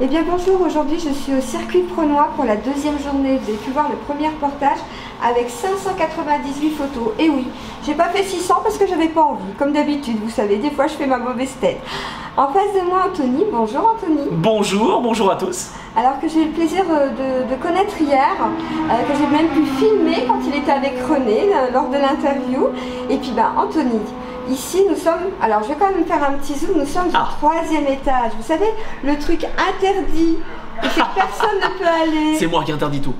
Eh bien bonjour, aujourd'hui je suis au circuit Prenois pour la deuxième journée. Vous avez pu voir le premier reportage avec 598 photos. Et oui, j'ai pas fait 600 parce que j'avais pas envie. Comme d'habitude, vous savez, des fois je fais ma mauvaise tête. En face de moi, Anthony. Bonjour Anthony. Bonjour à tous. Alors que j'ai eu le plaisir de connaître hier, que j'ai même pu filmer quand il était avec René lors de l'interview. Et puis Anthony. Ici nous sommes, alors je vais quand même faire un petit zoom, nous sommes au 3e étage. Vous savez, le truc interdit et que personne ne peut aller. C'est moi qui interdis tout.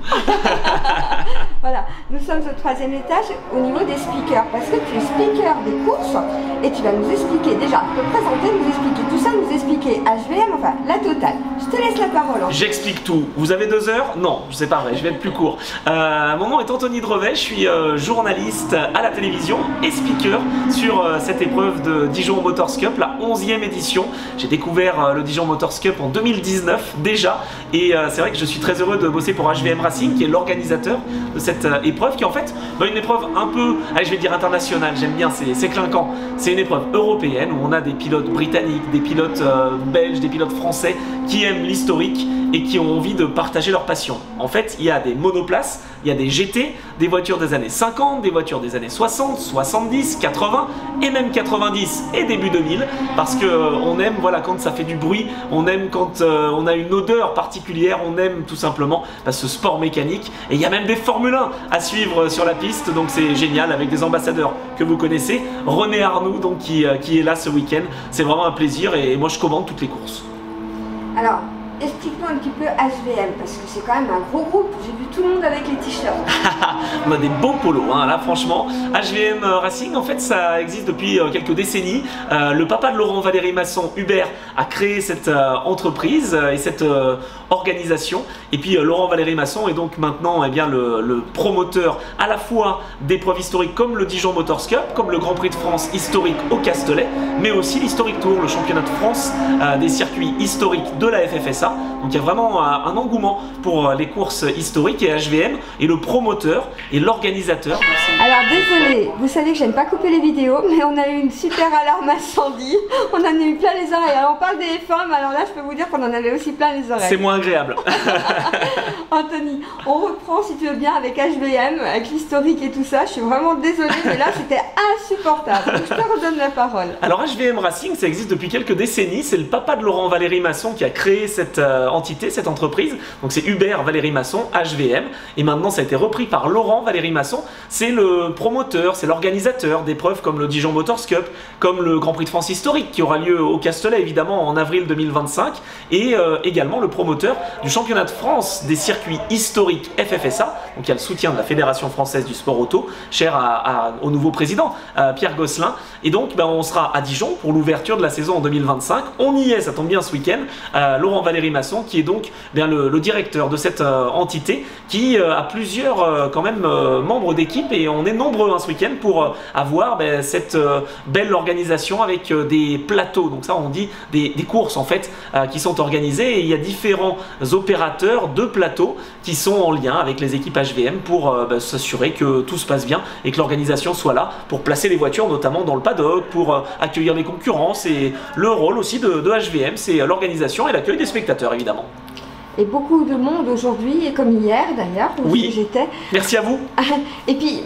Voilà, nous sommes au 3e étage au niveau des speakers, parce que tu es speaker des courses et tu vas nous expliquer, déjà, te présenter, nous expliquer tout ça, nous expliquer HVM, enfin la totale. Je te laisse la parole. J'explique tout. Vous avez 2 heures? Non, c'est pas vrai, je vais être plus court. Mon nom est Anthony Drevet, je suis journaliste à la télévision et speaker sur cette épreuve de Dijon Motors Cup, la 11e édition. J'ai découvert le Dijon Motors Cup en 2019 déjà, et c'est vrai que je suis très heureux de bosser pour HVM Racing, qui est l'organisateur de cette épreuve, qui est en fait une épreuve un peu, allez, je vais dire internationale, j'aime bien, c'est clinquant. C'est une épreuve européenne où on a des pilotes britanniques, des pilotes belges, des pilotes français qui aiment l'historique et qui ont envie de partager leur passion. En fait, il y a des monoplaces, il y a des GT, des voitures des années 50, des voitures des années 60, 70, 80 et même 90 et début 2000, parce que on aime, voilà, quand ça fait du bruit, on aime quand on a une odeur particulière, on aime tout simplement ce sport mécanique. Et il y a même des Formule 1 à suivre sur la piste, donc c'est génial, avec des ambassadeurs que vous connaissez. René Arnoux, donc, qui est là ce week-end. C'est vraiment un plaisir et moi je commande toutes les courses. Alors, explique-nous un petit peu HVM, parce que c'est quand même un gros groupe. J'ai vu tout le monde avec les t-shirts. On a des beaux polos, hein. Là franchement. HVM Racing, en fait, ça existe depuis quelques décennies. Le papa de Laurent Valéry Masson, Hubert, a créé cette entreprise et cette organisation. Et puis Laurent Valéry Masson est donc maintenant le promoteur à la fois d'épreuves historiques comme le Dijon Motors Cup, comme le Grand Prix de France historique au Castellet, mais aussi l'Historic Tour, le championnat de France des circuits historiques de la FFSA. Donc il y a vraiment un engouement pour les courses historiques, et HVM est le promoteur et l'organisateur. Alors désolé, vous savez que j'aime pas couper les vidéos, mais on a eu une super alarme incendie. On en a eu plein les oreilles. Alors on parle des F1, mais alors là je peux vous dire qu'on en avait aussi plein les oreilles. C'est moins agréable. Anthony, on reprend si tu veux bien avec HVM, avec l'historique et tout ça. Je suis vraiment désolée, mais là c'était insupportable. Donc, je te redonne la parole. Alors HVM Racing, ça existe depuis quelques décennies. C'est le papa de Laurent Valéry Masson qui a créé cette entité, cette entreprise. Donc c'est Hubert Valéry Masson, HVM. Et maintenant ça a été repris par Laurent Valéry Masson. C'est le promoteur, c'est l'organisateur d'épreuves comme le Dijon Motors Cup, comme le Grand Prix de France historique qui aura lieu au Castellet évidemment en avril 2025, et également le promoteur du championnat de France des circuits historiques FFSA. Donc il y a le soutien de la Fédération française du sport auto, cher au nouveau président Pierre Gosselin. Et donc on sera à Dijon pour l'ouverture de la saison en 2025. On y est, ça tombe bien ce week-end. Laurent Valéry Masson, qui est donc le directeur de cette entité, qui a plusieurs quand même membres d'équipe, et on est nombreux ce week-end pour avoir cette belle organisation avec des plateaux. Donc ça on dit des courses en fait qui sont organisées, et il y a différents opérateurs de plateaux qui sont en lien avec les équipes HVM pour s'assurer que tout se passe bien et que l'organisation soit là pour placer les voitures notamment dans le paddock, pour accueillir les concurrences. Et le rôle aussi de HVM, c'est l'organisation et l'accueil des spectateurs évidemment. Et beaucoup de monde aujourd'hui, et comme hier d'ailleurs, où j'étais. Merci à vous. Et puis,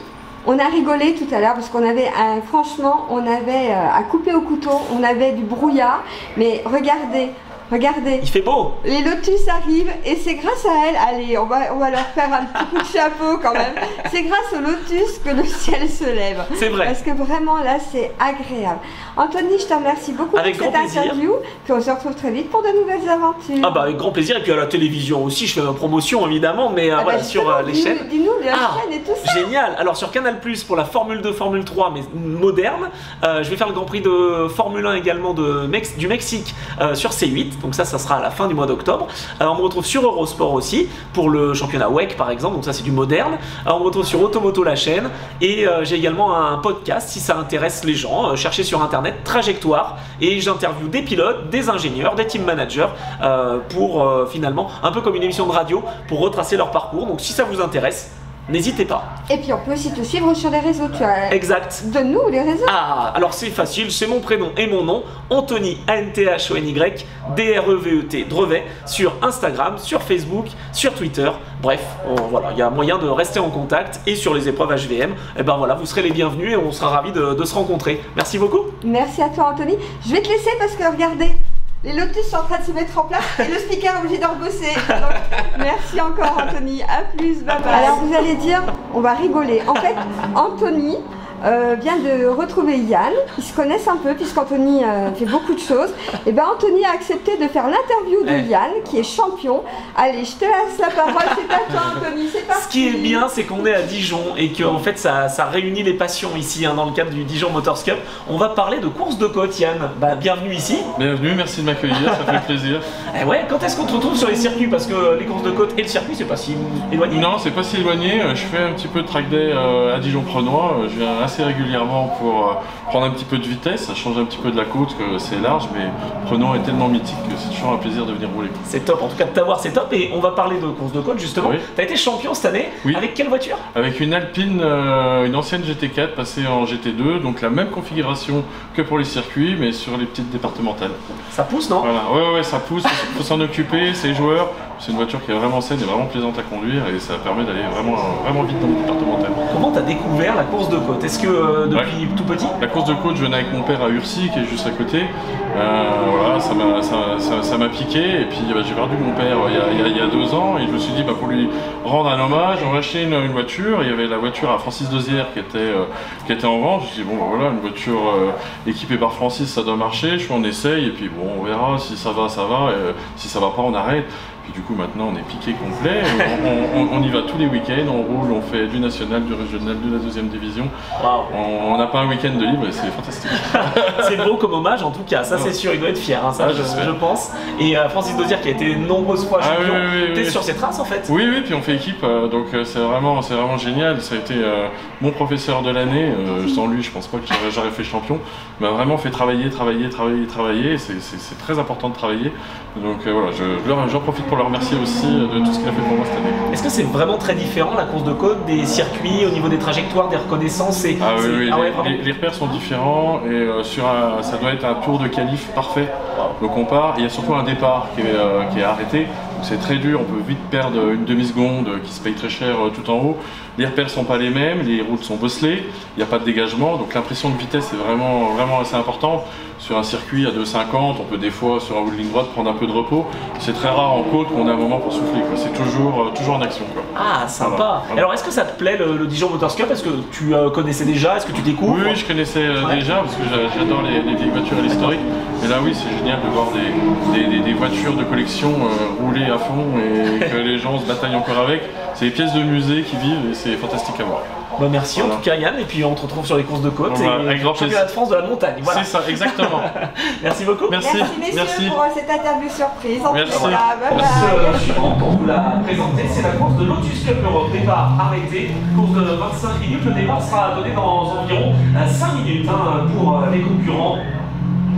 on a rigolé tout à l'heure parce qu'on avait, franchement, on avait à couper au couteau, on avait du brouillard, mais regardez. Regardez, il fait beau. Les Lotus arrivent et c'est grâce à elles, allez, on va leur faire un petit coup de chapeau quand même. C'est grâce aux Lotus que le ciel se lève. C'est vrai. Parce que vraiment là, c'est agréable. Anthony, je te remercie beaucoup pour cette interview. Puis on se retrouve très vite pour de nouvelles aventures. Ah avec grand plaisir. Et puis à la télévision aussi, je fais ma promotion évidemment, mais voilà, sur les chaînes. Dis-nous les chaînes et tout ça. Génial. Alors sur Canal+ pour la Formule 2, Formule 3, mais moderne. Je vais faire le Grand Prix de Formule 1 également du Mexique sur C8. Donc ça sera à la fin du mois d'octobre. On me retrouve sur Eurosport aussi pour le championnat WEC par exemple, donc ça c'est du moderne. On me retrouve sur Automoto la chaîne, et j'ai également un podcast si ça intéresse les gens. Cherchez sur internet Trajectoire, et j'interviewe des pilotes, des ingénieurs, des team managers pour finalement, un peu comme une émission de radio, pour retracer leur parcours. Donc si ça vous intéresse, n'hésitez pas. Et puis on peut aussi te suivre sur les réseaux. Tu as... Exact. Donne-nous les réseaux. Ah, alors c'est facile, c'est mon prénom et mon nom, Anthony, A-N-T-H-O-N-Y, D-R-E-V-E-T, Drevet, sur Instagram, sur Facebook, sur Twitter. Bref, voilà, il y a moyen de rester en contact et sur les épreuves HVM, et ben voilà, vous serez les bienvenus et on sera ravis de se rencontrer. Merci beaucoup. Merci à toi Anthony. Je vais te laisser parce que regardez, les lotus sont en train de se mettre en place et le speaker est obligé de rebosser. Donc, merci encore Anthony, à plus, bye bye. Alors vous allez dire, on va rigoler. En fait, Anthony vient de retrouver Yann. Ils se connaissent un peu puisqu'Anthony fait beaucoup de choses. Et bien Anthony a accepté de faire l'interview de Yann qui est champion. Allez, je te laisse la parole, c'est à toi Anthony, c'est parti. Ce qui est bien, c'est qu'on est à Dijon et que en fait ça réunit les passions ici dans le cadre du Dijon Motors Cup. On va parler de course de côte, Yann. Bienvenue ici. Bienvenue, merci de m'accueillir, ça fait plaisir. Ouais, quand est-ce qu'on te retrouve sur les circuits? Parce que les courses de côte et le circuit, c'est pas si éloigné. Non, c'est pas si éloigné. Je fais un petit peu de track day à Dijon-Prenois. Je viens assez régulièrement pour prendre un petit peu de vitesse. Ça change un petit peu de la côte, que c'est large, mais Prenois est tellement mythique que c'est toujours un plaisir de venir rouler. C'est top, en tout cas de t'avoir, c'est top. Et on va parler de course de côte justement. Oui. Tu as été champion cette année. Oui. Avec quelle voiture? Avec une Alpine, une ancienne GT4 passée en GT2, donc la même configuration que pour les circuits, mais sur les petites départementales. Ça pousse, non? Voilà, ouais, ça pousse, il faut s'en occuper, c'est joueur. C'est une voiture qui est vraiment saine et vraiment plaisante à conduire et ça permet d'aller vraiment vite dans le départemental. Comment tu as découvert la course de côte? Est-ce que depuis tout petit? La course de côte, je venais avec mon père à Urcy qui est juste à côté. Voilà, ça m'a piqué et puis j'ai perdu mon père il y a 2 ans et je me suis dit pour lui rendre un hommage, on va acheter une voiture. Il y avait la voiture à Francis Dosière qui était en vente. Je me suis dit voilà, une voiture équipée par Francis, ça doit marcher. On essaye et puis on verra si ça va, et si ça va pas, on arrête. Du coup maintenant on est piqué complet, on y va tous les week-ends, on roule, on fait du national, du régional, de la 2e division. On n'a pas un week-end de libre et c'est fantastique. C'est beau comme hommage en tout cas, ça c'est sûr, il doit être fier, ça je pense. Et Francis Dosière qui a été nombreuses fois champion, t'es sur ses traces en fait? Oui, puis on fait équipe, donc c'est vraiment génial. Ça a été mon professeur de l'année, sans lui je pense pas que j'aurais fait champion. Il m'a vraiment fait travailler, c'est très important de travailler. Donc voilà, j'en profite pour le remercier aussi de tout ce qu'il a fait pour moi cette année. Est-ce que c'est vraiment très différent la course de côte des circuits au niveau des trajectoires, des reconnaissances les repères sont différents et ça doit être un tour de qualif parfait. Donc on part, il y a surtout un départ qui est arrêté. C'est très dur, on peut vite perdre une demi-seconde qui se paye très cher tout en haut. Les repères ne sont pas les mêmes, les routes sont bosselées, il n'y a pas de dégagement, donc l'impression de vitesse est vraiment assez importante. Sur un circuit à 2,50, on peut des fois sur un bout de ligne droite prendre un peu de repos. C'est très rare en côte qu'on ait un moment pour souffler, c'est toujours en action. Ah, sympa. Voilà. Alors est-ce que ça te plaît le Dijon Motors Cup? Est-ce que tu connaissais déjà? Est-ce que tu découvres? Oui, je connaissais déjà parce que j'adore les vieilles voitures à l'historique. Mais là oui, c'est génial de voir des voitures de collection rouler à fond et que les gens se bataillent encore avec. C'est des pièces de musée qui vivent et c'est fantastique à voir. Merci en tout cas Yann, et puis on te retrouve sur les courses de côte et avec grand plaisir. Championnat de France de la montagne. Voilà. C'est ça, exactement. Merci beaucoup. Merci messieurs pour cette interview surprise. Merci. Pour vous la présenter, c'est la course de Lotus Cup Europe. Départ arrêté, course de 25 minutes. Le départ sera donné dans environ 5 minutes pour les concurrents.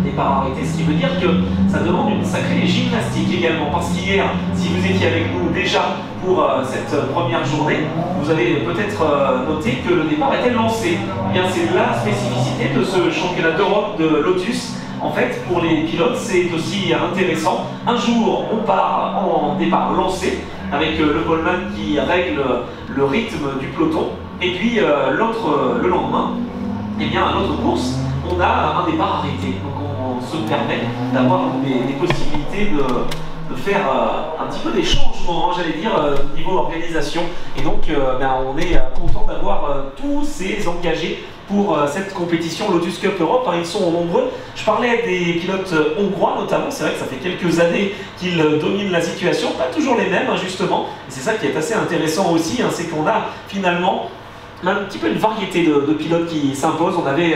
Départ arrêté, ce qui veut dire que ça demande une sacrée gymnastique également, parce qu'hier, si vous étiez avec nous déjà pour cette première journée, vous avez peut-être noté que le départ était lancé. Eh bien, c'est la spécificité de ce championnat d'Europe de Lotus. En fait, pour les pilotes, c'est aussi intéressant. Un jour, on part en départ lancé, avec le poleman qui règle le rythme du peloton, et puis le lendemain, eh bien, à notre course, on a un départ arrêté. Donc on se permet d'avoir des possibilités de faire un petit peu des changements, j'allais dire, niveau organisation. Et donc on est content d'avoir tous ces engagés pour cette compétition Lotus Cup Europe. Ils sont nombreux. Je parlais des pilotes hongrois notamment. C'est vrai que ça fait quelques années qu'ils dominent la situation. Pas toujours les mêmes, justement. Et c'est ça qui est assez intéressant aussi, c'est qu'on a finalement un petit peu une variété de pilotes qui s'imposent. On avait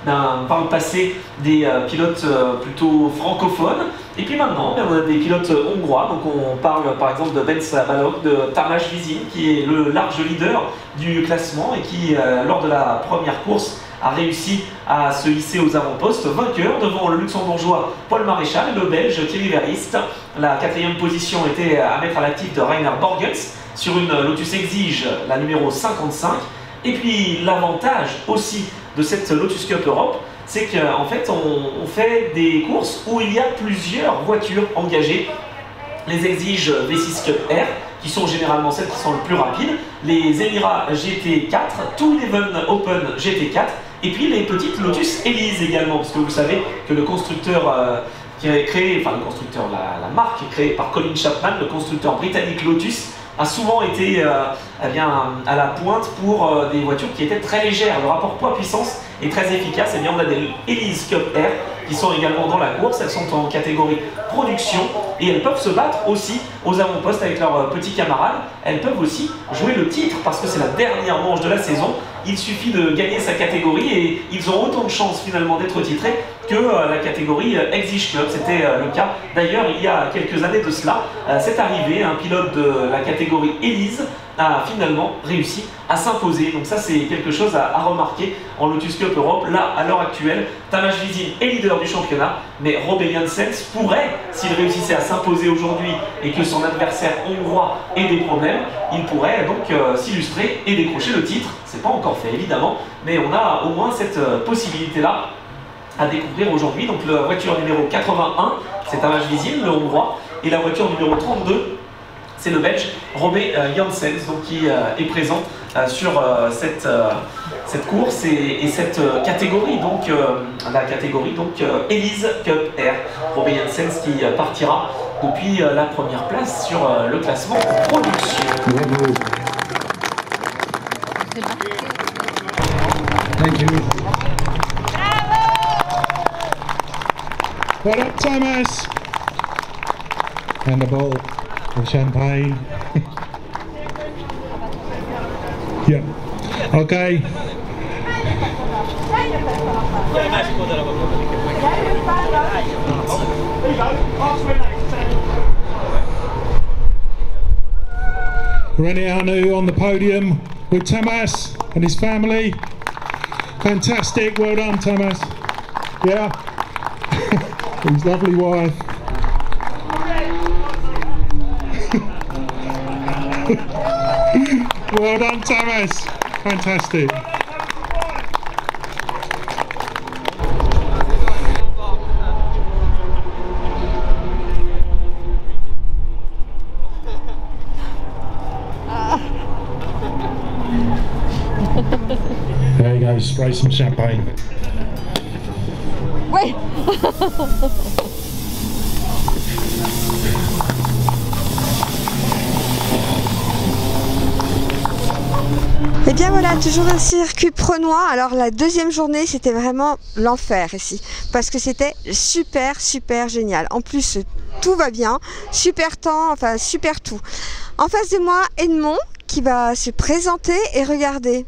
par le passé des pilotes plutôt francophones, et puis maintenant on a des pilotes hongrois. Donc on parle par exemple de Bence Balog, de Tamás Vizin qui est le large leader du classement et qui lors de la première course a réussi à se hisser aux avant-postes, vainqueur devant le luxembourgeois Paul Maréchal et le belge Thierry Verhist. La 4e position était à mettre à l'actif de Rainer Borgens. sur une Lotus Exige, la numéro 55. Et puis l'avantage aussi de cette Lotus Cup Europe, c'est qu'en fait on fait des courses où il y a plusieurs voitures engagées. Les Exige V6 Cup R, qui sont généralement celles qui sont le plus rapides, les Emira GT4, tous les Eleven Open GT4, et puis les petites Lotus Elise également, parce que vous savez que le constructeur qui a créé, enfin le constructeur, la marque est créée par Colin Chapman, le constructeur britannique Lotus, a souvent été eh bien, à la pointe pour des voitures qui étaient très légères. Le rapport poids-puissance est très efficace. Et bien, on a des Elise Cup R qui sont également dans la course. Elles sont en catégorie production et elles peuvent se battre aussi aux avant-postes avec leurs petits camarades. Elles peuvent aussi jouer le titre parce que c'est la dernière manche de la saison. Il suffit de gagner sa catégorie et ils ont autant de chances finalement d'être titrés que la catégorie Exige Club. C'était le cas d'ailleurs il y a quelques années de cela. C'est arrivé, un pilote de la catégorie Elise a finalement réussi à s'imposer. Donc ça c'est quelque chose à remarquer en Lotus Cup Europe. Là à l'heure actuelle, Tamas Vizin est leader du championnat, mais Robert Janssens pourrait, s'il réussissait à s'imposer aujourd'hui et que son adversaire hongrois ait des problèmes, il pourrait donc s'illustrer et décrocher le titre. C'est pas encore fait évidemment, mais on a au moins cette possibilité là à découvrir aujourd'hui. Donc la voiture numéro 81, c'est Tamas Vizin, le hongrois, et la voiture numéro 32, c'est le belge Robert Janssens, donc qui est présent sur cette course et cette catégorie, donc la catégorie donc Elise Cup R. Robert Janssens qui partira depuis la première place sur le classement production. Bravo. Thank you. Well up, Tamas! And a bottle of champagne. Yeah. Okay. René Arnoux on the podium with Tamas and his family. Fantastic, well done Tamas. Yeah. His lovely wife. Well done Tamas. Fantastic. There you go, spray some champagne. Oui. Et bien voilà, toujours un circuit prenois. Alors la deuxième journée, c'était vraiment l'enfer ici, parce que c'était super génial. En plus, tout va bien, super temps, enfin super tout. En face de moi, Edmond qui va se présenter et regarder.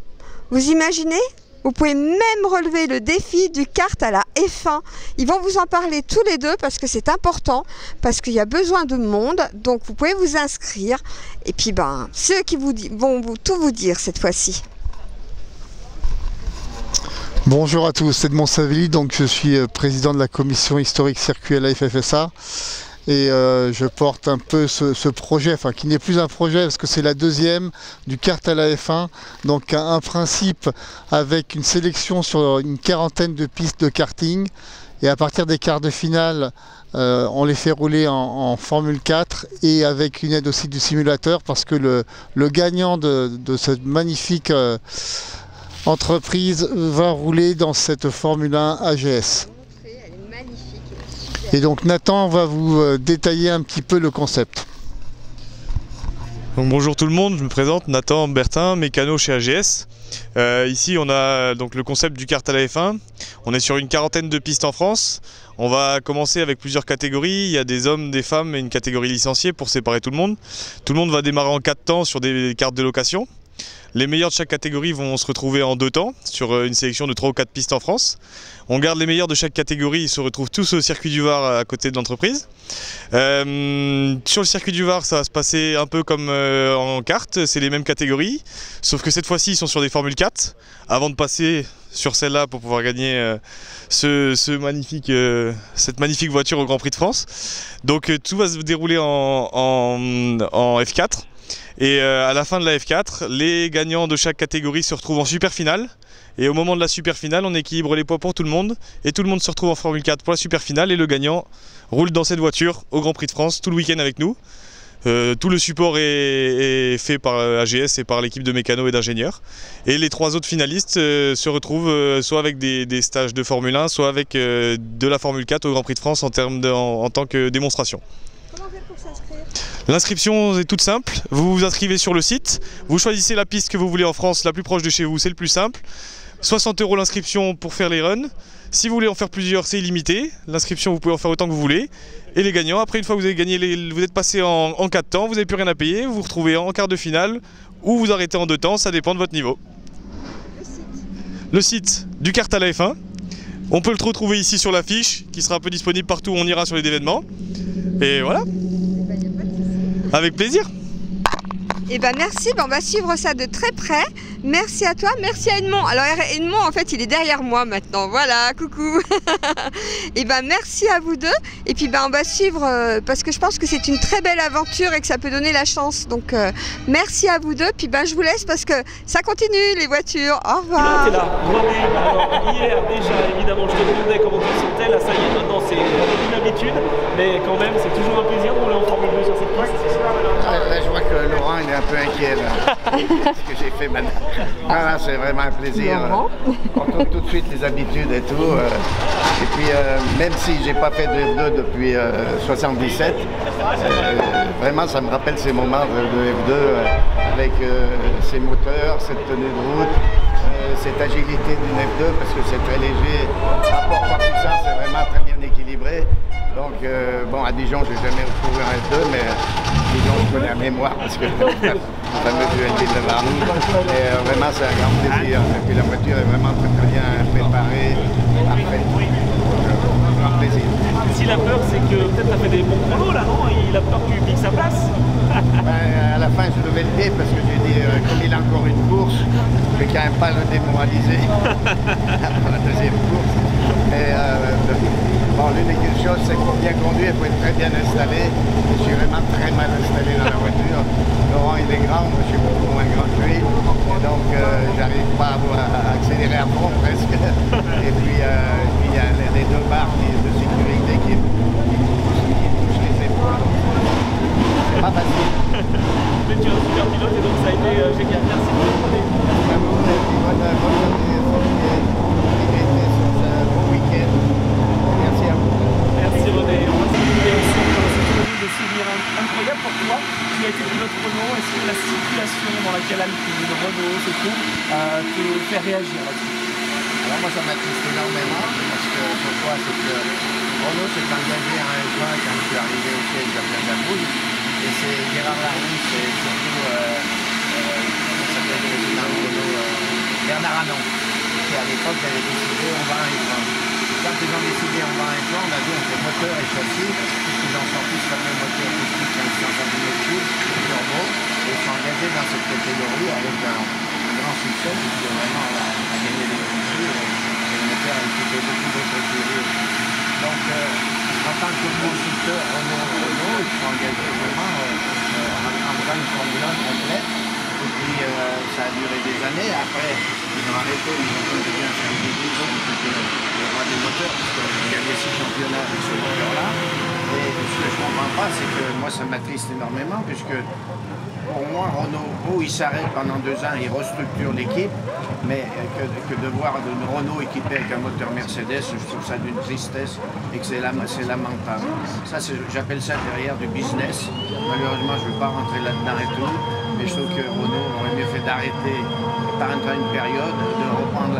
Vous imaginez ? Vous pouvez même relever le défi du kart à la F1. Ils vont vous en parler tous les deux parce que c'est important, parce qu'il y a besoin de monde. Donc vous pouvez vous inscrire. Et puis ben, ceux qui vont tout vous dire cette fois-ci. Bonjour à tous, c'est Edmond Savelli, donc je suis président de la commission historique circuit à la FFSA. Et je porte un peu ce projet, enfin qui n'est plus un projet parce que c'est la deuxième du kart à la F1, donc un principe avec une sélection sur une quarantaine de pistes de karting et à partir des quarts de finale on les fait rouler en Formule 4 et avec une aide aussi du simulateur parce que le gagnant de cette magnifique entreprise va rouler dans cette Formule 1 AGS. Et donc Nathan va vous détailler un petit peu le concept. Donc bonjour tout le monde, je me présente Nathan Bertin, mécano chez AGS. Ici on a donc le concept du kart à la F1. On est sur une quarantaine de pistes en France. On va commencer avec plusieurs catégories. Il y a des hommes, des femmes et une catégorie licenciée pour séparer tout le monde. Tout le monde va démarrer en 4 temps sur des cartes de location. Les meilleurs de chaque catégorie vont se retrouver en 2 temps sur une sélection de 3 ou 4 pistes en France. On garde les meilleurs de chaque catégorie, ils se retrouvent tous au circuit du Var à côté de l'entreprise. Sur le circuit du Var, ça va se passer un peu comme en kart, c'est les mêmes catégories, sauf que cette fois-ci ils sont sur des Formule 4 avant de passer sur celle-là pour pouvoir gagner cette magnifique voiture au Grand Prix de France. Donc tout va se dérouler en F4. Et à la fin de la F4, les gagnants de chaque catégorie se retrouvent en super finale. Et au moment de la super finale, on équilibre les poids pour tout le monde. Et tout le monde se retrouve en Formule 4 pour la super finale. Et le gagnant roule dans cette voiture au Grand Prix de France tout le week-end avec nous. Tout le support est fait par AGS et par l'équipe de mécanos et d'ingénieurs. Et les 3 autres finalistes se retrouvent soit avec des stages de Formule 1, soit avec de la Formule 4 au Grand Prix de France en tant que démonstration. Comment on fait pour s'inscrire? L'inscription est toute simple, vous vous inscrivez sur le site, vous choisissez la piste que vous voulez en France, la plus proche de chez vous, c'est le plus simple. 60 € l'inscription pour faire les runs. Si vous voulez en faire plusieurs, c'est illimité. L'inscription, vous pouvez en faire autant que vous voulez. Et les gagnants, après une fois que vous avez gagné, vous êtes passé en 4 temps, vous n'avez plus rien à payer, vous vous retrouvez en quart de finale ou vous arrêtez en 2 temps, ça dépend de votre niveau. Le site du kart à la F1. On peut le retrouver ici sur l'affiche, qui sera un peu disponible partout où on ira sur les événements. Et voilà. Avec plaisir. Eh ben merci, on va suivre ça de très près. Merci à toi, merci à Edmond. Alors Edmond, en fait, il est derrière moi maintenant. Voilà, coucou. Et ben merci à vous deux. Et puis on va suivre parce que je pense que c'est une très belle aventure et que ça peut donner la chance. Donc merci à vous deux. Puis je vous laisse parce que ça continue les voitures. Au revoir. T'es là, René. Alors hier déjà, évidemment, je te demandais comment tu te sentais. Là, ça y est, maintenant c'est une habitude, mais quand même, c'est toujours un plaisir de rouler en Formule 2 sur cette piste. Là, je vois que Laurent il est un peu inquiet là. Ce que j'ai fait maintenant. Ah, c'est vraiment un plaisir. On trouve tout de suite les habitudes et tout. Et puis même si j'ai pas fait de F2 depuis 77, vraiment ça me rappelle ces moments de F2 avec ces moteurs, cette tenue de route, cette agilité d'une F2 parce que c'est très léger. Rapport par puissance, c'est vraiment très bien équilibré. Donc bon, à Dijon, j'ai jamais retrouvé un F2, mais Dijon, je connais la mémoire parce que le fameux ULB de Varny. Et vraiment, c'est un grand plaisir. Et puis la voiture est vraiment très très bien préparée, parfaite. Grand plaisir. Si la peur, c'est que peut-être tu as fait des bons chronos là, non? Il a peur que tu piques sa place. À la fin, je levais le pied parce que j'ai dit, comme il a encore une course, je ne vais quand même pas le démoraliser pour la deuxième course. Mais bon, l'unique chose, c'est qu'il faut bien conduire, il faut être très bien installé. Je suis vraiment très mal installé dans la voiture. Laurent, il est grand, moi je suis beaucoup moins grand que lui. Et donc, j'arrive pas à accélérer à fond presque. Et puis, il y a les 2 barres de sécurité qui touchent les épaules. C'est pas facile. Mais tu es un super pilote et donc ça a été génial. Merci beaucoup. Merci René. On va se retrouver aussi des souvenirs incroyables pour toi. Tu as été pilote Renault. Est-ce que la situation dans laquelle Alpine, Renault se trouve te fait réagir là-dessus? Alors moi ça m'attriste énormément parce que pourquoi c'est que Renault s'est engagé à un point quand je suis arrivé au siège de la Gabouille et c'est Gérard Larue, c'est surtout le président de Renault, Bernard Anon, qui à l'époque avait décidé on va à un F1. Quand ils ont décidé on va à un F1, on a dit on fait moteur et châssis, puisqu'ils ont sorti ce fameux moteur technique 1500 cm3 turbo et ils sont engagés dans cette catégorie avec un grand succès puisque vraiment on a gagné des prix et le moteur a équipé beaucoup d'autres écuries. Donc en tant que constructeur Renault, ils sont engagés vraiment en faisant une Formule 1 complète. Et puis ça a duré des années. Après, ils ont arrêté, ils ont continué à faire des divisions, c'était le roi des moteurs, parce qu'on a gagné 6 championnats avec ce moteur-là. Et ce que je ne comprends pas, c'est que moi ça m'attriste énormément, puisque pour moi, Renault, il s'arrête pendant 2 ans, il restructure l'équipe, mais que de voir Renault équipé avec un moteur Mercedes, je trouve ça d'une tristesse et que c'est lamentable. Ça, j'appelle ça derrière du business. Malheureusement, je ne veux pas rentrer là-dedans et tout, mais je trouve que Renault aurait mieux fait d'arrêter par une période, de reprendre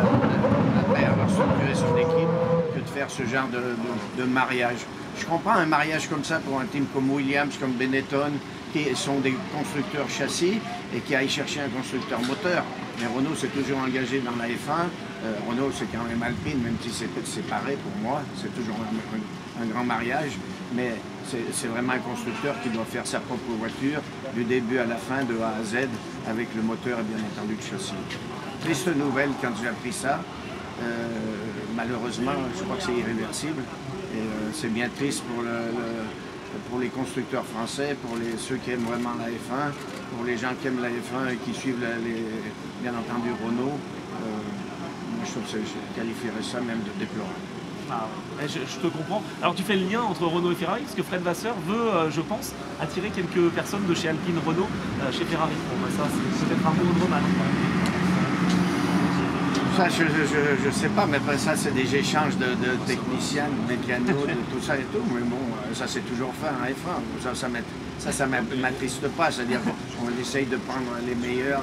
après avoir structuré son équipe, que de faire ce genre de mariage. Je comprends un mariage comme ça pour un team comme Williams, comme Benetton, qui sont des constructeurs châssis et qui aillent chercher un constructeur moteur. Mais Renault s'est toujours engagé dans la F1. Renault, c'est quand même Alpine, même si c'est séparé pour moi. C'est toujours un grand mariage. Mais c'est vraiment un constructeur qui doit faire sa propre voiture du début à la fin, de A à Z, avec le moteur et bien entendu le châssis. Triste nouvelle quand j'ai appris ça. Malheureusement, je crois que c'est irréversible. Et c'est bien triste pour pour les constructeurs français, pour ceux qui aiment vraiment la F1, pour les gens qui aiment la F1 et qui suivent bien entendu Renault. Moi je trouve que je qualifierais ça même de déplorable. Ah, je te comprends. Alors tu fais le lien entre Renault et Ferrari, parce que Fred Vasseur veut, je pense, attirer quelques personnes de chez Alpine Renault chez Ferrari. Bon, bah, ça c'est peut-être un peu drôle. Ça, je sais pas, mais après ça, c'est des échanges de techniciens, de mécanos, de tout ça et tout. Mais bon, ça c'est toujours fait en F1. Ça m'attriste pas. C'est-à-dire qu'on essaye de prendre les meilleurs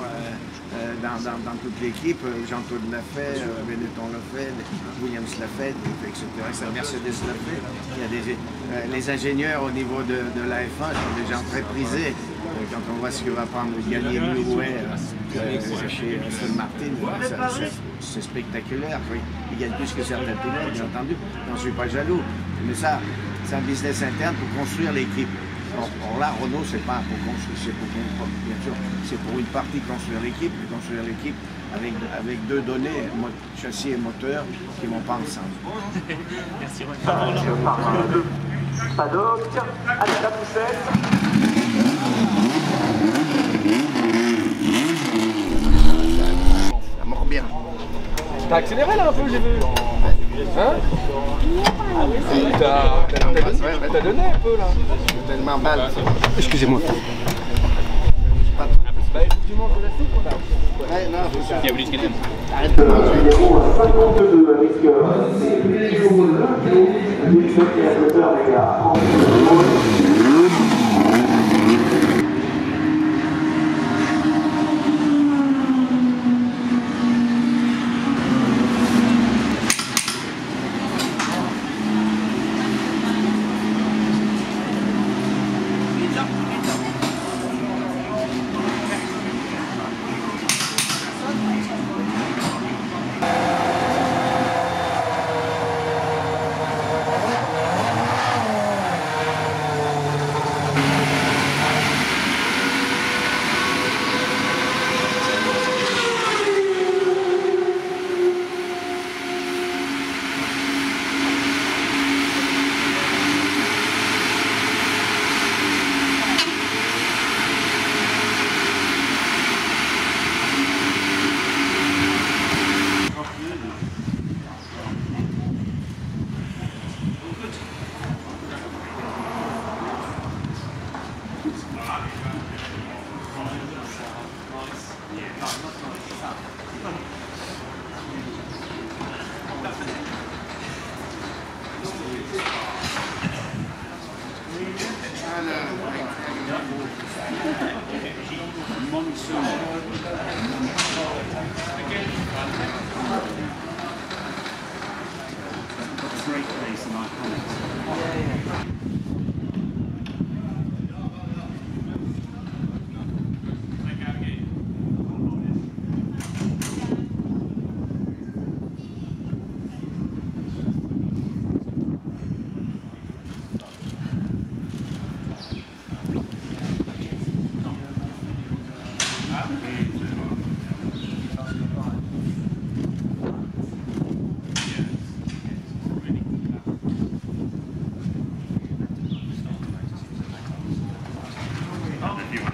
dans toute l'équipe. Jean-Claude l'a fait, Benetton l'a fait, Williams l'a fait, etc. Mercedes l'a fait. Il y a les ingénieurs au niveau de la F1 sont des gens très prisés. Quand on voit ce que va prendre gagner Newey chez Aston Martin, c'est spectaculaire. Il gagne plus que certains pilotes, bien entendu. J'en suis pas jaloux. Mais ça, c'est un business interne pour construire l'équipe. Or là, Renault, c'est pas pour construire, c'est pour, bien sûr, c'est pour une partie construire l'équipe avec deux données, châssis et moteur, qui vont pas ensemble. Merci Renaud. Paddock, allez la poussette. Ça mord bien. T'as accéléré là un peu, j'ai vu. Hein? Ah oui, t'as donné un peu là. Tellement mal. Excusez-moi. Bah il faut que tu manges de la soupe ou là? Ouais, non, c'est ça. Arrête.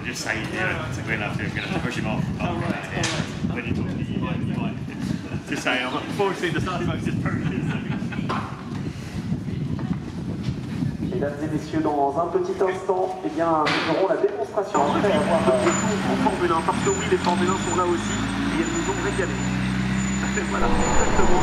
Just say to Glenn after you're going to push him off. Oh, right. Yeah. When you talk to you might just say, unfortunately, the start smoke's just perfect. Mesdames et messieurs, dans un petit instant, eh bien, nous aurons la démonstration après avoir en Formule 1, parce que oui, les Formule 1 sont là aussi, et elles nous ont régalé. Voilà, exactement.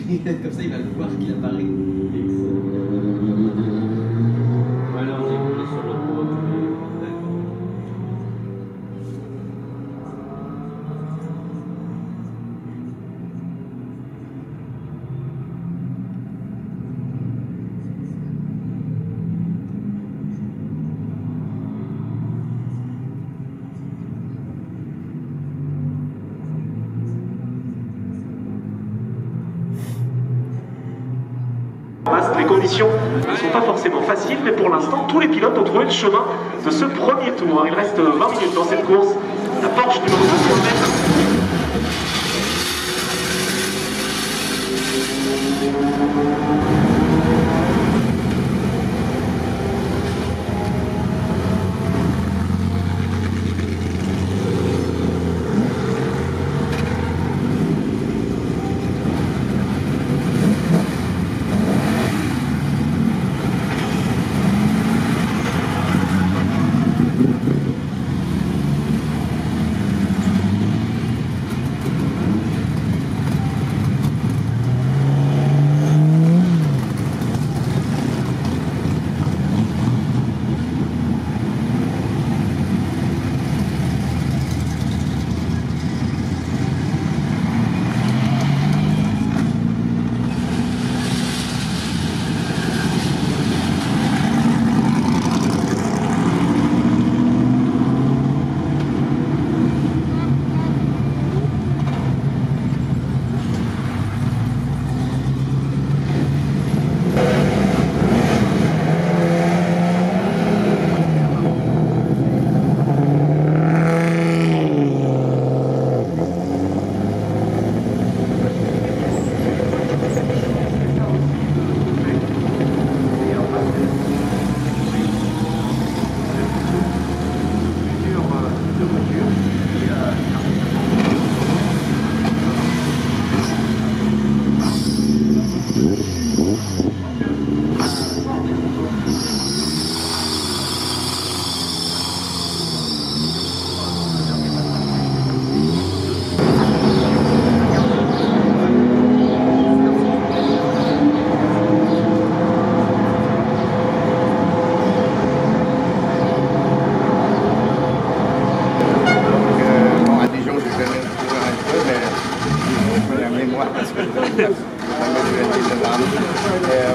Comme ça, il va le voir qu'il apparaît. Voilà, on est roulé sur l'autoroute. D'accord. Les conditions ne sont pas forcément faciles, mais pour l'instant, tous les pilotes ont trouvé le chemin de ce premier tour. Il reste 20 minutes dans cette course. La Porsche numéro 2 sur le mètre.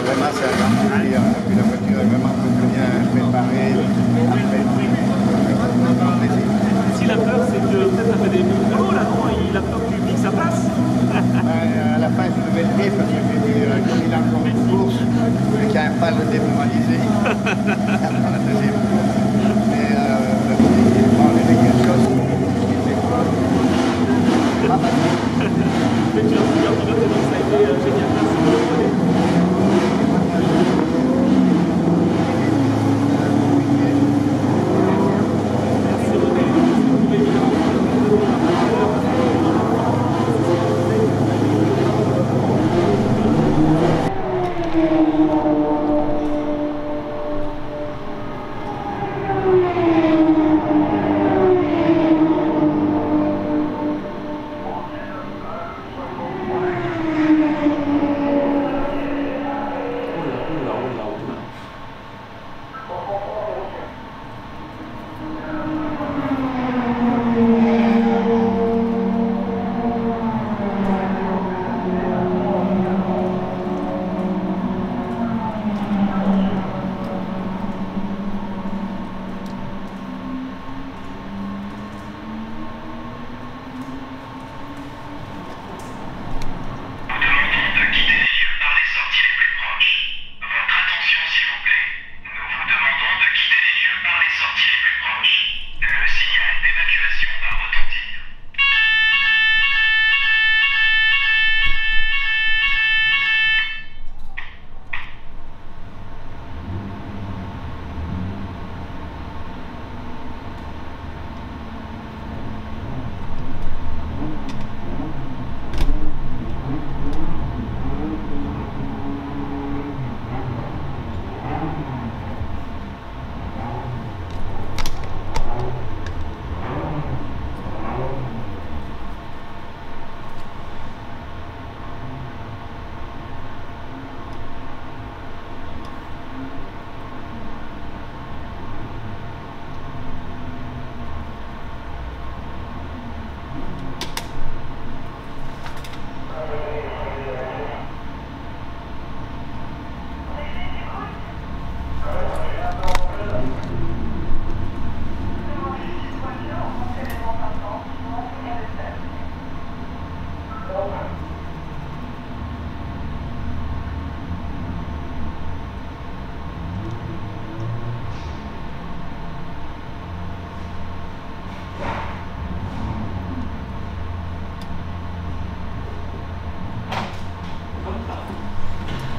Vraiment, c'est un grand plaisir. Puis la voiture est vraiment bien préparée. Si la peur, c'est que peut-être ça fait des bons boulot là, non? Il a peur que tu piques sa place. À la fin, je devais le dire parce que j'ai dit, comme il a encore une course, je ne carrément pas le démoraliser. Après la deuxième course. Mais il parlait de quelque chose qui était pas mal. Mais tu as plusieurs pilotes, donc ça a été génial. Merci beaucoup.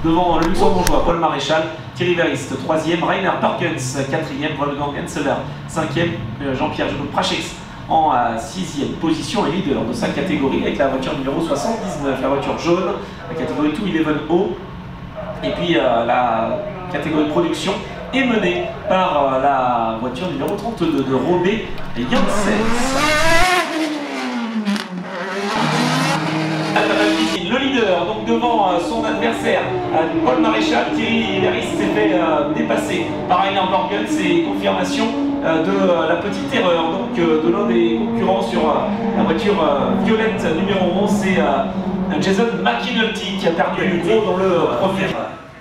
Devant le luxembourgeois Paul Maréchal, Thierry Verist 3e, Rainer Parkens 4e, Wolfgang Henseler 5e, Jean-Pierre Genoud-Prachex en 6e position et leader de sa catégorie avec la voiture numéro 79, la voiture jaune, la catégorie 211O. Et puis la catégorie production est menée par la voiture numéro 32 de Robé Janssens. Le leader, donc devant son adversaire, Paul Maréchal, Thierry Verist s'est fait dépasser par Rainer Parkens. C'est confirmation de la petite erreur donc, de l'un des concurrents sur la voiture violette numéro 11, c'est Jason McInulty qui a perdu du gros dans le premier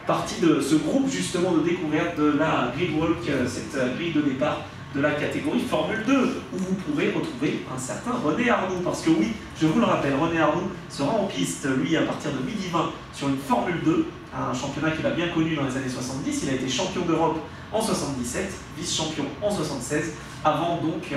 partie de ce groupe justement de découverte de la Gridwalk, cette grille de départ de la catégorie Formule 2, où vous pourrez retrouver un certain René Arnoux, parce que oui, je vous le rappelle, René Arnoux sera en piste, lui, à partir de 12h20 sur une Formule 2, un championnat qu'il a bien connu dans les années 70, il a été champion d'Europe en 77, vice-champion en 76, avant donc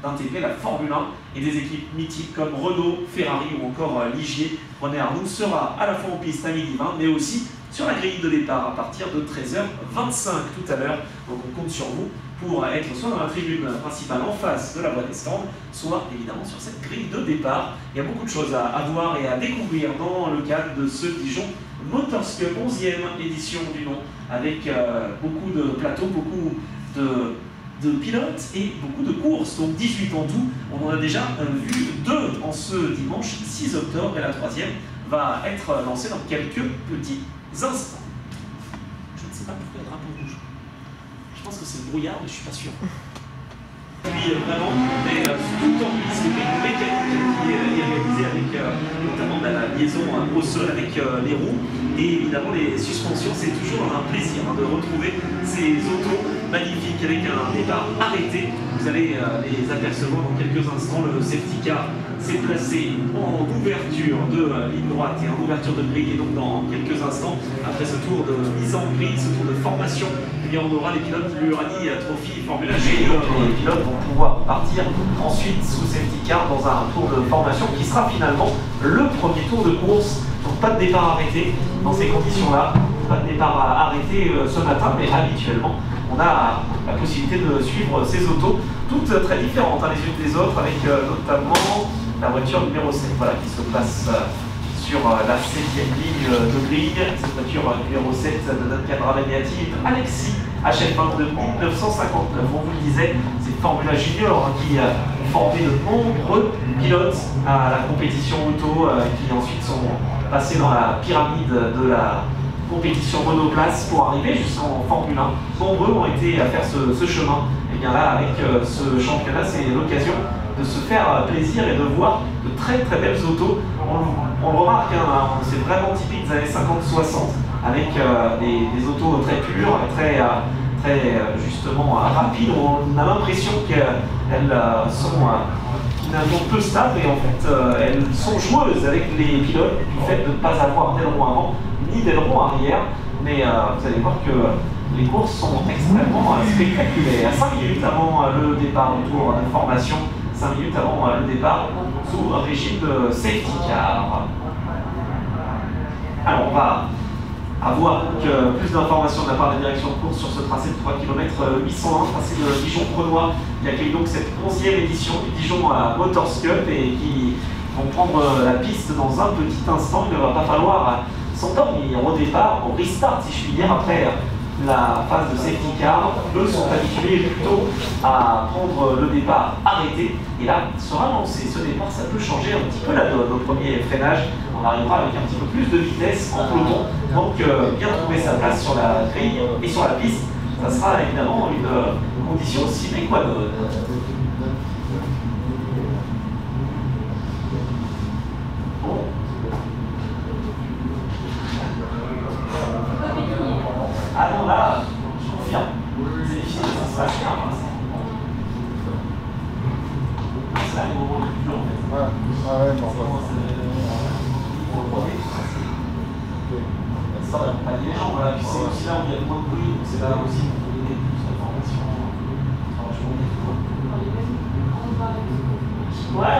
d'intégrer la Formule 1 et des équipes mythiques comme Renault, Ferrari ou encore Ligier. René Arnoux sera à la fois en piste à 12h20, mais aussi sur la grille de départ à partir de 13h25 tout à l'heure, donc on compte sur vous pour être soit dans la tribune principale en face de la voie des stands, soit évidemment sur cette grille de départ. Il y a beaucoup de choses à voir et à découvrir dans le cadre de ce Dijon Motors Cup, 11e édition du nom, avec beaucoup de plateaux, beaucoup de pilotes et beaucoup de courses. Donc 18 en tout, on en a déjà vu 2 en ce dimanche 6 octobre et la 3e va être lancée dans quelques petits instants. Je ne sais pas pourquoi il y a drapeau rouge. Je pense que c'est le brouillard, mais je suis pas sûr. Puis vraiment, mais tout en piste mécanique qui est réalisé avec notamment la liaison au sol avec les roues et évidemment les suspensions. C'est toujours un plaisir de retrouver ces autos magnifiques avec un départ arrêté. Vous allez les apercevoir dans quelques instants. Le safety car s'est placé en ouverture de ligne droite et en ouverture de grille, et donc dans quelques instants, après ce tour de mise en grille, ce tour de formation, eh bien, on aura les pilotes de l'Uranie Trophy Formula G. Les pilotes vont pouvoir partir ensuite sous safety car dans un tour de formation qui sera finalement le premier tour de course. Donc pas de départ arrêté dans ces conditions-là, pas de départ arrêté ce matin, mais habituellement on a la possibilité de suivre ces autos, toutes très différentes les unes des autres, avec notamment la voiture numéro 7, voilà, qui se place sur la 7e ligne de grille. Cette voiture numéro 7 de Duncan Raveniati, Alexis HF1 de 1959. On vous le disait, c'est Formula Junior qui a formé de nombreux pilotes à la compétition auto, qui ensuite sont passés dans la pyramide de la compétition monoplace pour arriver jusqu'en Formule 1. Nombreux ont été à faire ce chemin. Et bien là, avec ce championnat, c'est l'occasion de se faire plaisir et de voir de très très belles autos. On le remarque, c'est vraiment typique des années 50-60, avec des autos très pures, très justement rapides. On a l'impression qu'elles sont finalement peu stables et en fait elles sont joueuses avec les pilotes du fait de ne pas avoir d'aileron avant ni d'aileron arrière. Mais vous allez voir que les courses sont extrêmement spectaculaires. 5 minutes avant le départ du tour de formation, 5 minutes avant le départ sous régime de safety car. Alors on va avoir plus d'informations de la part de la direction de course sur ce tracé de 3 km 801, tracé de Dijon-Renoir, qui accueille donc cette 11e édition du Dijon Motors Cup et qui vont prendre la piste dans un petit instant. Il ne va pas falloir s'endormir au départ, au restart si je puis dire, après la phase de safety car. Eux sont habitués plutôt à prendre le départ arrêté et là il sera lancé. Ce départ, ça peut changer un petit peu la donne. Au premier freinage, on arrivera avec un petit peu plus de vitesse en peloton, donc bien trouver sa place sur la grille et sur la piste, ça sera évidemment une condition sine qua non. Ah non, là, je confirme, c'est difficile, ça se passe bien. C'est là le moment le plus dur en fait. Ouais, ça va pas les gens, voilà. Puis c'est aussi là où il y a le moins de bruit, donc c'est là aussi où on peut donner plus d'informations. Ouais.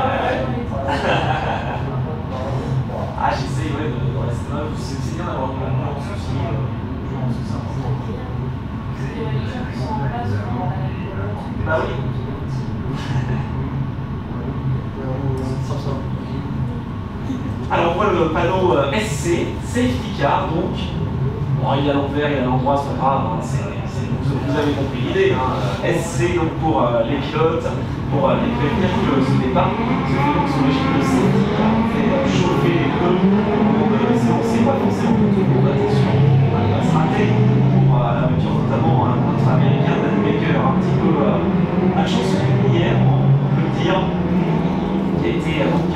Ah, j'essaye de rester là, c'est bien d'avoir une ambiance aussi. Alors on voit le panneau SC, Safety Car, donc bon, il est à l'envers, il est à l'endroit, c'est pas grave, hein, vous avez compris l'idée, hein. SC donc pour les pilotes, pour les prévenir que ce départ se fait donc sur le régime de safety car, on fait chauffer les pneus au moment de s'élancer, pas forcément pour tout le monde, attention, il va se rater pour la voiture, notamment notre américain Dan Baker, un petit peu malchanceux hier, on peut le dire, qui a été donc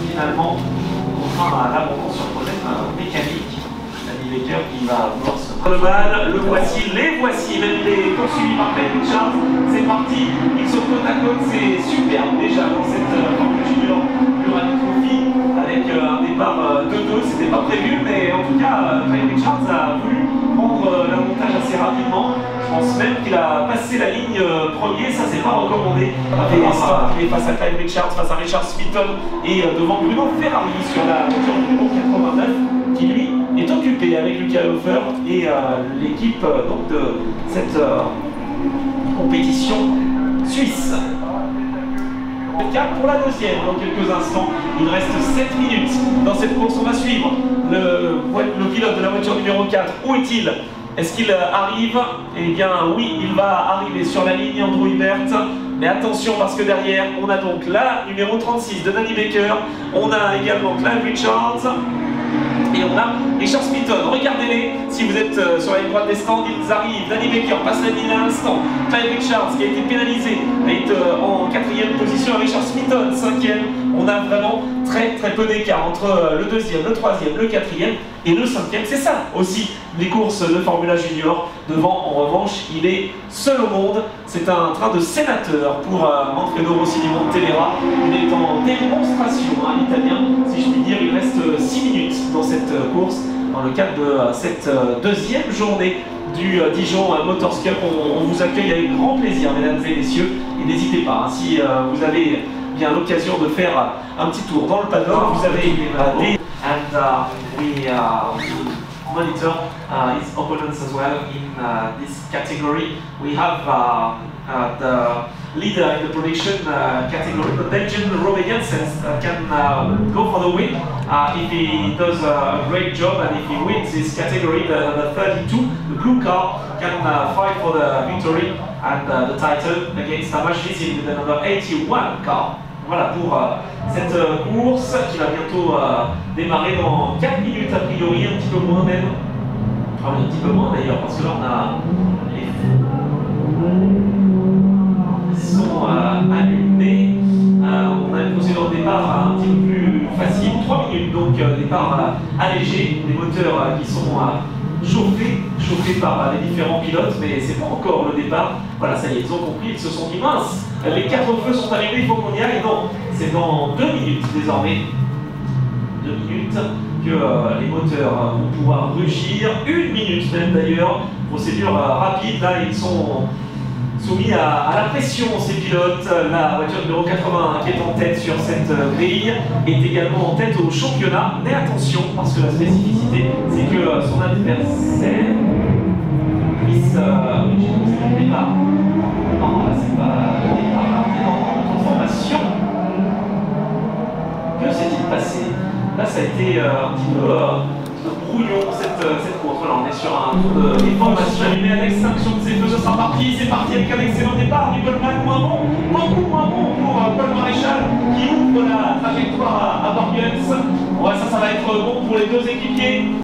finalement contraint à l'abandon sur le problème mécanique. Baker qui va vouloir se global, le voici, les voici, même les poursuivis par Craig Richards, c'est parti, ils sont côte à côte, c'est superbe déjà dans cette Formule Junior Urani Trophy, avec un départ 2-2, c'était pas prévu, mais en tout cas, Craig Richards a voulu prendre l'avantage assez rapidement, je pense même qu'il a passé la ligne premier, ça c'est pas recommandé, et face à Craig Richards, face à Richard Smitton, et devant Bruno Ferrari sur la voiture numéro 89, qui lui est occupé avec Lucas Hofer et l'équipe donc de cette compétition suisse. Pour la deuxième, dans quelques instants, il reste 7 minutes dans cette course. On va suivre le pilote de la voiture numéro 4. Où est-il? Est-ce qu'il arrive? Eh bien oui, il va arriver sur la ligne, Andrew Hubert. Mais attention parce que derrière, on a donc la numéro 36 de Danny Baker. On a également Clive Richards. Et on a Richard Smitton, regardez-les, si vous êtes sur la ligne droite des stands, ils arrivent, Danny Baker passe la ligne à l'instant, Clive Richards qui a été pénalisé, est en 4e position, Richard Smitton 5e, on a vraiment très peu d'écart entre le 2e, le 3e, le 4e et le 5e, c'est ça aussi les courses de Formula Junior. Devant en revanche, il est seul au monde, c'est un train de sénateur pour Manfredo Rossi di Montellera, il est en démonstration, l'italien, si je puis dire, il reste 6 minutes dans cette course, dans le cadre de cette deuxième journée du Dijon Motors Cup. On vous accueille avec grand plaisir, mesdames et messieurs, et n'hésitez pas, si vous avez bien l'occasion de faire un petit tour dans le paddock, vous avez des... And we monitor his opponents as well in this category. We have the leader in the prediction category, the Belgian Robert Jensen, can go for the win if he does a great job, and if he wins this category, the number 32, the blue car, can fight for the victory and the title against Tamas Vizil with the number 81 car. Voilà pour cette course qui va bientôt démarrer dans 4 minutes a priori, un petit peu moins même. Ah oui, un petit peu moins d'ailleurs, parce que là on a les sont allumés. On a une procédure de départ un petit peu plus facile, 3 minutes, donc départ allégé, des moteurs qui sont chauffés par les différents pilotes, mais c'est pas encore le départ. Voilà, ça y est, ils ont compris, ils se sont dit mince, les 4 feux sont allumés, il faut qu'on y aille. Non, c'est dans 2 minutes désormais, 2 minutes, que les moteurs vont pouvoir rugir, 1 minute même d'ailleurs, procédure rapide. Là ils sont soumis à la pression, ces pilotes. La voiture numéro 81 qui est en tête sur cette grille est également en tête au championnat. Mais attention, parce que la spécificité, c'est que son adversaire puisse... oui, j'ai posé le départ. Non, là c'est pas le départ, là on est en transformation. Que s'est-il passé? Là ça a été un petit peu brouillon cette course. Voilà, on est sur un tour de formation allumée à l'extinction de ces feux. Ce sera parti, c'est parti avec un excellent départ du Coleman, moins bon, beaucoup moins bon pour Paul Maréchal qui ouvre la trajectoire à Borgens. Ouais, ça va être bon pour les deux équipiers.